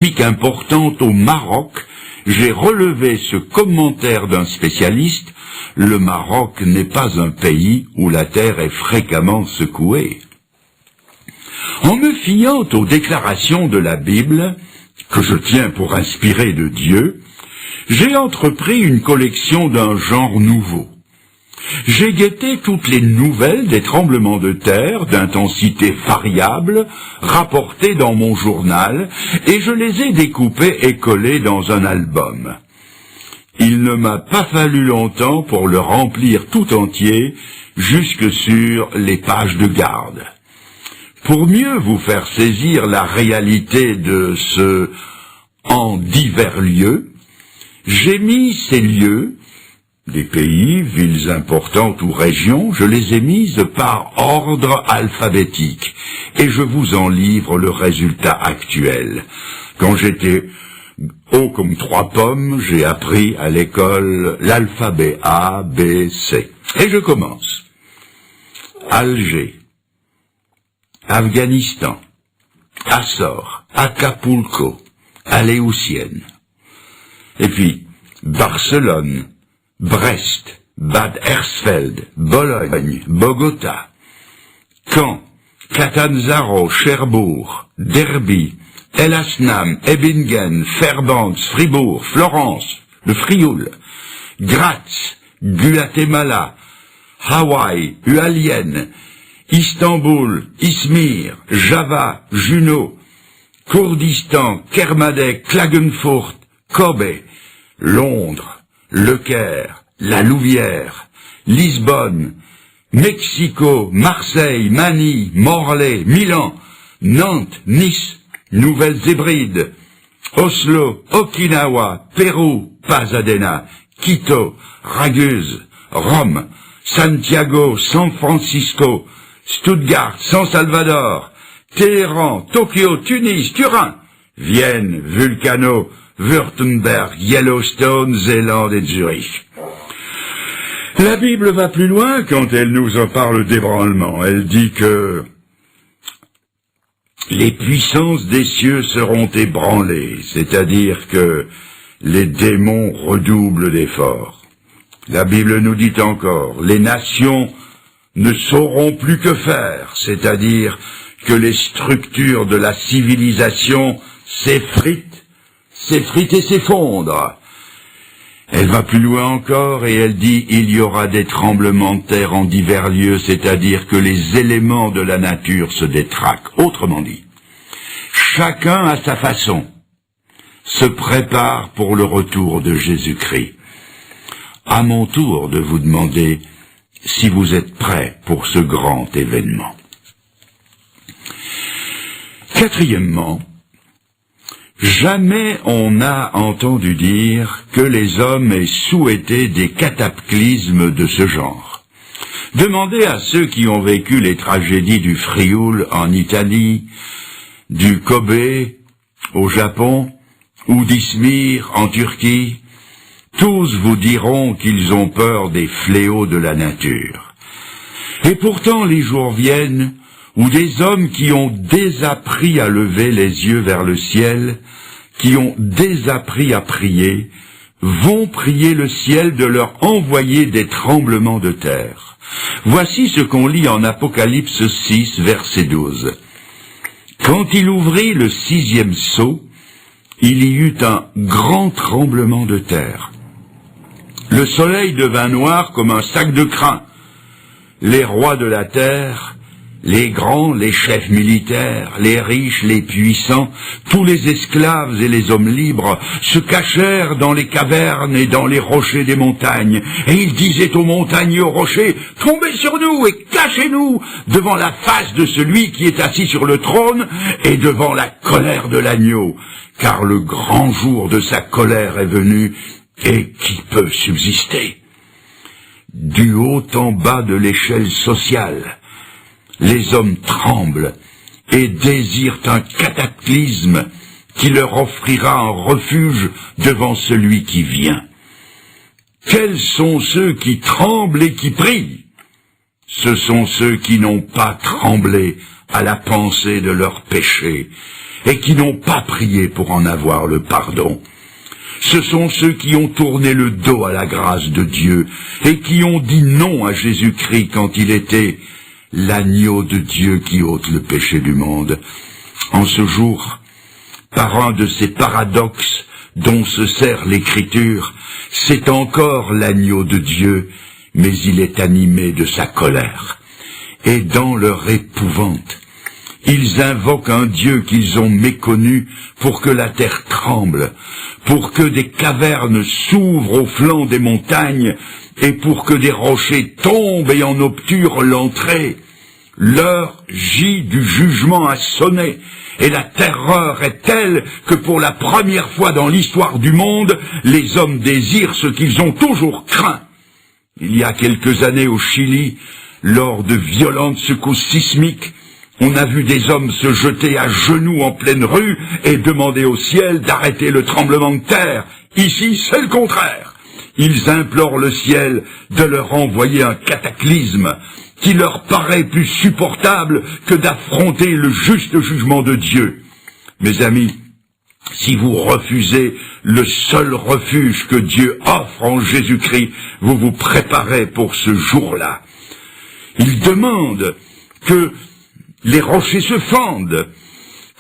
importante au Maroc, j'ai relevé ce commentaire d'un spécialiste: le Maroc n'est pas un pays où la terre est fréquemment secouée. En me fiant aux déclarations de la Bible, que je tiens pour inspirées de Dieu, j'ai entrepris une collection d'un genre nouveau. J'ai guetté toutes les nouvelles des tremblements de terre d'intensité variable rapportées dans mon journal et je les ai découpées et collées dans un album. Il ne m'a pas fallu longtemps pour le remplir tout entier jusque sur les pages de garde. Pour mieux vous faire saisir la réalité de ce « en divers lieux », j'ai mis ces lieux, des pays, villes importantes ou régions, je les ai mises par ordre alphabétique, et je vous en livre le résultat actuel. Quand j'étais haut comme 3 pommes, j'ai appris à l'école l'alphabet A, B, C. Et je commence. Alger, Afghanistan, Açores, Acapulco, Aléoutienne. Et puis, Barcelone, Brest, Bad Hersfeld, Bologne, Bogota, Caen, Catanzaro, Cherbourg, Derby, El Asnam, Ebingen, Fairbanks, Fribourg, Florence, le Frioul, Graz, Guatemala, Hawaï, Ualienne, Istanbul, Izmir, Java, Juneau, Kurdistan, Kermadec, Klagenfurt, Kobe, Londres, Le Caire, La Louvière, Lisbonne, Mexico, Marseille, Manille, Morlaix, Milan, Nantes, Nice, Nouvelles-Hébrides, Oslo, Okinawa, Pérou, Pasadena, Quito, Raguse, Rome, Santiago, San Francisco, Stuttgart, San Salvador, Téhéran, Tokyo, Tunis, Turin, Vienne, Vulcano, Württemberg, Yellowstone, Zélande et Zurich. La Bible va plus loin quand elle nous en parle d'ébranlement. Elle dit que les puissances des cieux seront ébranlées, c'est-à-dire que les démons redoublent d'efforts. La Bible nous dit encore, les nations ne sauront plus que faire, c'est-à-dire que les structures de la civilisation s'effritent et s'effondrent. Elle va plus loin encore et elle dit il y aura des tremblements de terre en divers lieux, c'est-à-dire que les éléments de la nature se détraquent. Autrement dit, chacun à sa façon se prépare pour le retour de Jésus-Christ. À mon tour de vous demander si vous êtes prêts pour ce grand événement. Quatrièmement, jamais on n'a entendu dire que les hommes aient souhaité des cataclysmes de ce genre. Demandez à ceux qui ont vécu les tragédies du Frioul en Italie, du Kobe au Japon, ou d'Izmir en Turquie, tous vous diront qu'ils ont peur des fléaux de la nature. Et pourtant les jours viennent où des hommes qui ont désappris à lever les yeux vers le ciel, qui ont désappris à prier, vont prier le ciel de leur envoyer des tremblements de terre. Voici ce qu'on lit en Apocalypse 6, verset 12. Quand il ouvrit le 6e sceau, il y eut un grand tremblement de terre. Le soleil devint noir comme un sac de crin. Les rois de la terre, les grands, les chefs militaires, les riches, les puissants, tous les esclaves et les hommes libres se cachèrent dans les cavernes et dans les rochers des montagnes. Et ils disaient aux montagnes et aux rochers, « Tombez sur nous et cachez-nous devant la face de celui qui est assis sur le trône et devant la colère de l'agneau, car le grand jour de sa colère est venu et qui peut subsister ?» Du haut en bas de l'échelle sociale, les hommes tremblent et désirent un cataclysme qui leur offrira un refuge devant celui qui vient. Quels sont ceux qui tremblent et qui prient? Ce sont ceux qui n'ont pas tremblé à la pensée de leurs péchés et qui n'ont pas prié pour en avoir le pardon. Ce sont ceux qui ont tourné le dos à la grâce de Dieu et qui ont dit non à Jésus-Christ quand il était l'agneau de Dieu qui ôte le péché du monde. En ce jour, par un de ces paradoxes dont se sert l'Écriture, c'est encore l'agneau de Dieu, mais il est animé de sa colère. Et dans leur épouvante, ils invoquent un Dieu qu'ils ont méconnu pour que la terre tremble, pour que des cavernes s'ouvrent au flanc des montagnes et pour que des rochers tombent et en obturent l'entrée. L'heure J du jugement a sonné et la terreur est telle que pour la première fois dans l'histoire du monde, les hommes désirent ce qu'ils ont toujours craint. Il y a quelques années au Chili, lors de violentes secousses sismiques, on a vu des hommes se jeter à genoux en pleine rue et demander au ciel d'arrêter le tremblement de terre. Ici, c'est le contraire. Ils implorent le ciel de leur envoyer un cataclysme qui leur paraît plus supportable que d'affronter le juste jugement de Dieu. Mes amis, si vous refusez le seul refuge que Dieu offre en Jésus-Christ, vous vous préparez pour ce jour-là. Il demande que les rochers se fendent,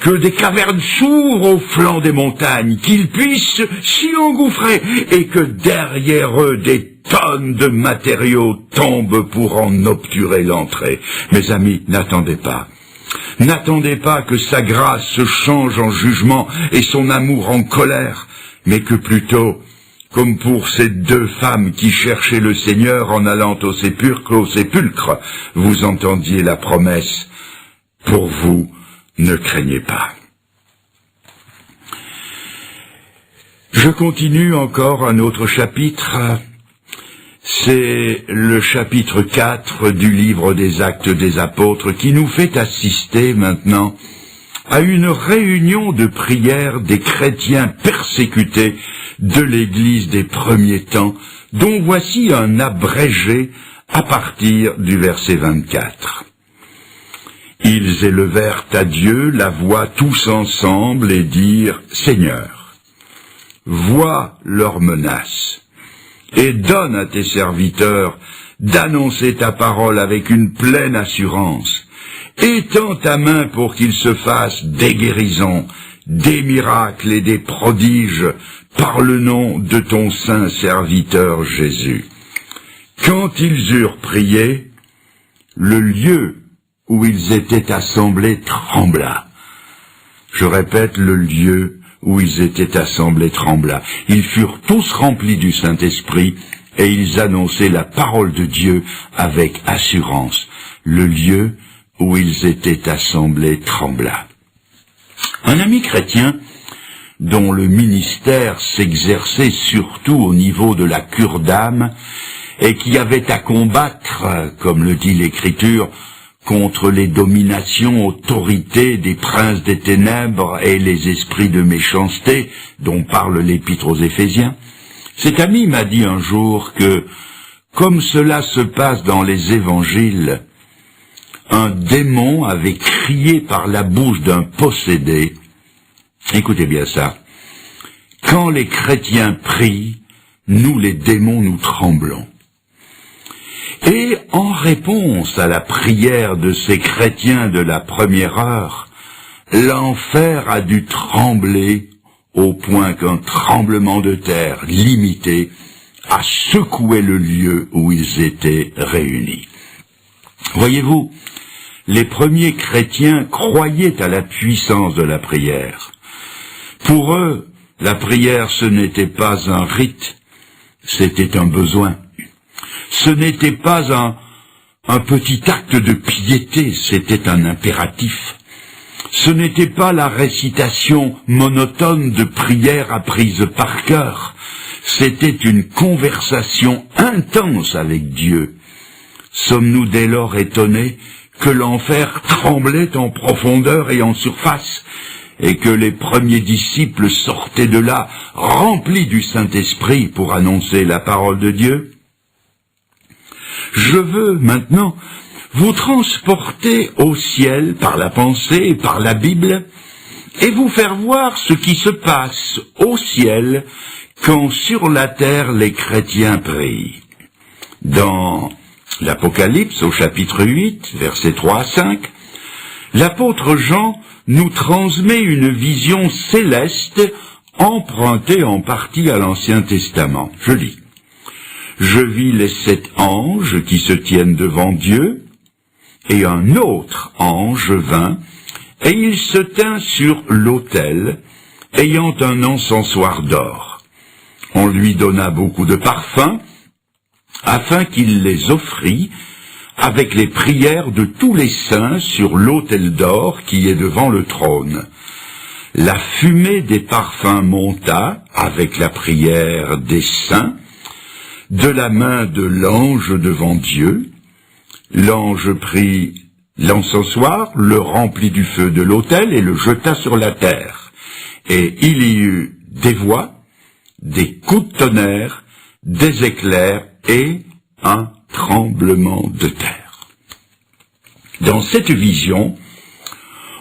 que des cavernes s'ouvrent au flanc des montagnes, qu'ils puissent s'y engouffrer, et que derrière eux des tonnes de matériaux tombent pour en obturer l'entrée. Mes amis, n'attendez pas. N'attendez pas que sa grâce se change en jugement et son amour en colère, mais que plutôt, comme pour ces deux femmes qui cherchaient le Seigneur en allant au sépulcre, vous entendiez la promesse. Pour vous, ne craignez pas. Je continue encore un autre chapitre. C'est le chapitre 4 du livre des Actes des Apôtres qui nous fait assister maintenant à une réunion de prière des chrétiens persécutés de l'Église des premiers temps, dont voici un abrégé à partir du verset 24. Ils élevèrent à Dieu la voix tous ensemble et dirent « Seigneur, vois leurs menaces et donne à tes serviteurs d'annoncer ta parole avec une pleine assurance. Étends ta main pour qu'ils se fassent des guérisons, des miracles et des prodiges par le nom de ton saint serviteur Jésus. » Quand ils eurent prié, le lieu où ils étaient assemblés trembla. Je répète, le lieu où ils étaient assemblés trembla. Ils furent tous remplis du Saint-Esprit et ils annonçaient la parole de Dieu avec assurance. Le lieu où ils étaient assemblés trembla. Un ami chrétien dont le ministère s'exerçait surtout au niveau de la cure d'âme et qui avait à combattre, comme le dit l'Écriture, contre les dominations, autorités des princes des ténèbres et les esprits de méchanceté dont parle l'Épître aux Éphésiens. Cet ami m'a dit un jour que, comme cela se passe dans les évangiles, un démon avait crié par la bouche d'un possédé. Écoutez bien ça. Quand les chrétiens prient, nous les démons nous tremblons. Et en réponse à la prière de ces chrétiens de la première heure, l'enfer a dû trembler au point qu'un tremblement de terre limité a secoué le lieu où ils étaient réunis. Voyez-vous, les premiers chrétiens croyaient à la puissance de la prière. Pour eux, la prière ce n'était pas un rite, c'était un besoin. Ce n'était pas un petit acte de piété, c'était un impératif. Ce n'était pas la récitation monotone de prières apprises par cœur, c'était une conversation intense avec Dieu. Sommes-nous dès lors étonnés que l'enfer tremblait en profondeur et en surface, et que les premiers disciples sortaient de là remplis du Saint-Esprit pour annoncer la parole de Dieu? Je veux maintenant vous transporter au ciel par la pensée et par la Bible et vous faire voir ce qui se passe au ciel quand sur la terre les chrétiens prient. Dans l'Apocalypse, au chapitre 8, versets 3 à 5, l'apôtre Jean nous transmet une vision céleste empruntée en partie à l'Ancien Testament. Je lis. « Je vis les 7 anges qui se tiennent devant Dieu, et un autre ange vint, et il se tint sur l'autel, ayant un encensoir d'or. On lui donna beaucoup de parfums, afin qu'il les offrît avec les prières de tous les saints sur l'autel d'or qui est devant le trône. La fumée des parfums monta, avec la prière des saints, de la main de l'ange devant Dieu. L'ange prit l'encensoir, le remplit du feu de l'autel et le jeta sur la terre. Et il y eut des voix, des coups de tonnerre, des éclairs et un tremblement de terre. Dans cette vision,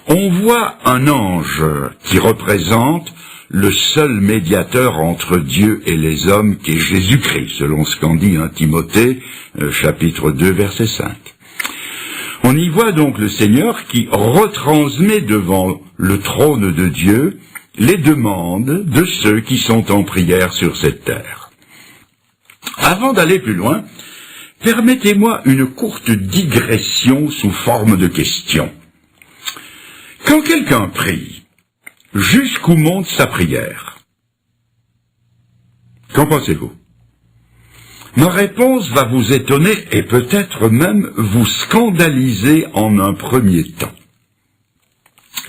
on voit un ange qui représente le seul médiateur entre Dieu et les hommes qui est Jésus-Christ, selon ce qu'en dit 1 Timothée, chapitre 2, verset 5. On y voit donc le Seigneur qui retransmet devant le trône de Dieu les demandes de ceux qui sont en prière sur cette terre. Avant d'aller plus loin, permettez-moi une courte digression sous forme de question. Quand quelqu'un prie, jusqu'où monte sa prière? Qu'en pensez-vous? Ma réponse va vous étonner et peut-être même vous scandaliser en un premier temps.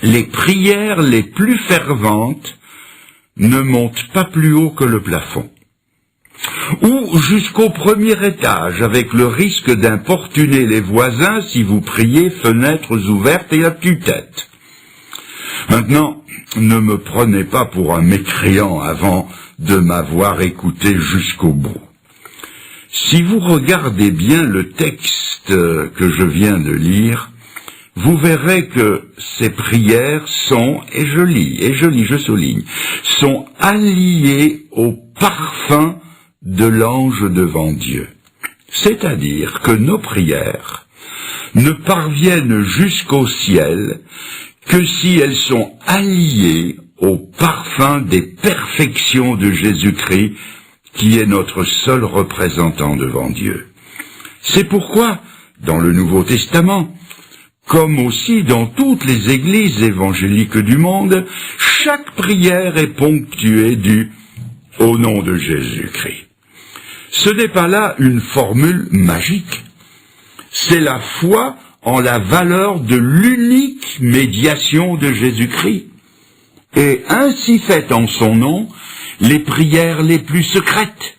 Les prières les plus ferventes ne montent pas plus haut que le plafond, ou jusqu'au premier étage, avec le risque d'importuner les voisins si vous priez fenêtres ouvertes et à tue-tête. Maintenant, ne me prenez pas pour un mécréant avant de m'avoir écouté jusqu'au bout. Si vous regardez bien le texte que je viens de lire, vous verrez que ces prières sont, et je souligne, sont alliées au parfum de l'ange devant Dieu. C'est-à-dire que nos prières ne parviennent jusqu'au ciel que si elles sont alliées au parfum des perfections de Jésus-Christ, qui est notre seul représentant devant Dieu. C'est pourquoi, dans le Nouveau Testament, comme aussi dans toutes les églises évangéliques du monde, chaque prière est ponctuée du « au nom de Jésus-Christ ». Ce n'est pas là une formule magique, c'est la foi en la valeur de l'unique médiation de Jésus-Christ. Et ainsi fait en son nom, les prières les plus secrètes,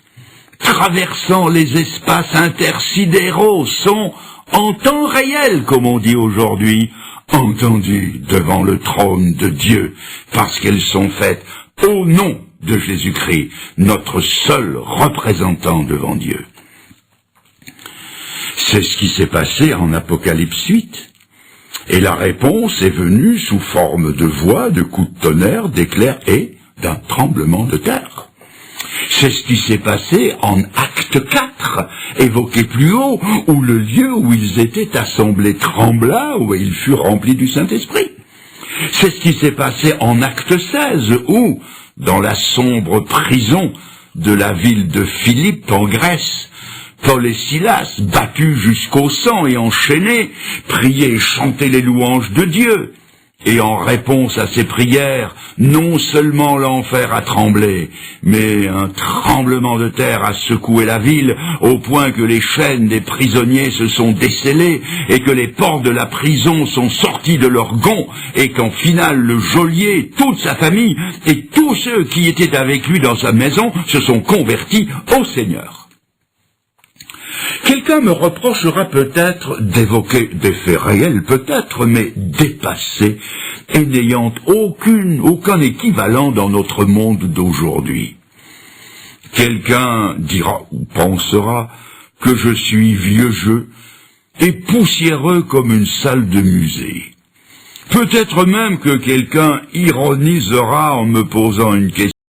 traversant les espaces intersidéraux, sont en temps réel, comme on dit aujourd'hui, entendues devant le trône de Dieu, parce qu'elles sont faites au nom de Jésus-Christ, notre seul représentant devant Dieu. C'est ce qui s'est passé en Apocalypse 8. Et la réponse est venue sous forme de voix, de coups de tonnerre, d'éclairs et d'un tremblement de terre. C'est ce qui s'est passé en Acte 4, évoqué plus haut, où le lieu où ils étaient assemblés trembla, où ils furent remplis du Saint-Esprit. C'est ce qui s'est passé en Acte 16, où, dans la sombre prison de la ville de Philippe en Grèce, Paul et Silas, battus jusqu'au sang et enchaînés, priaient et chantaient les louanges de Dieu. Et en réponse à ces prières, non seulement l'enfer a tremblé, mais un tremblement de terre a secoué la ville, au point que les chaînes des prisonniers se sont descellées, et que les portes de la prison sont sorties de leurs gonds, et qu'en finale le geôlier, toute sa famille, et tous ceux qui étaient avec lui dans sa maison se sont convertis au Seigneur. Quelqu'un me reprochera peut-être d'évoquer des faits réels, peut-être, mais dépassés et n'ayant aucun équivalent dans notre monde d'aujourd'hui. Quelqu'un dira ou pensera que je suis vieux jeu et poussiéreux comme une salle de musée. Peut-être même que quelqu'un ironisera en me posant une question.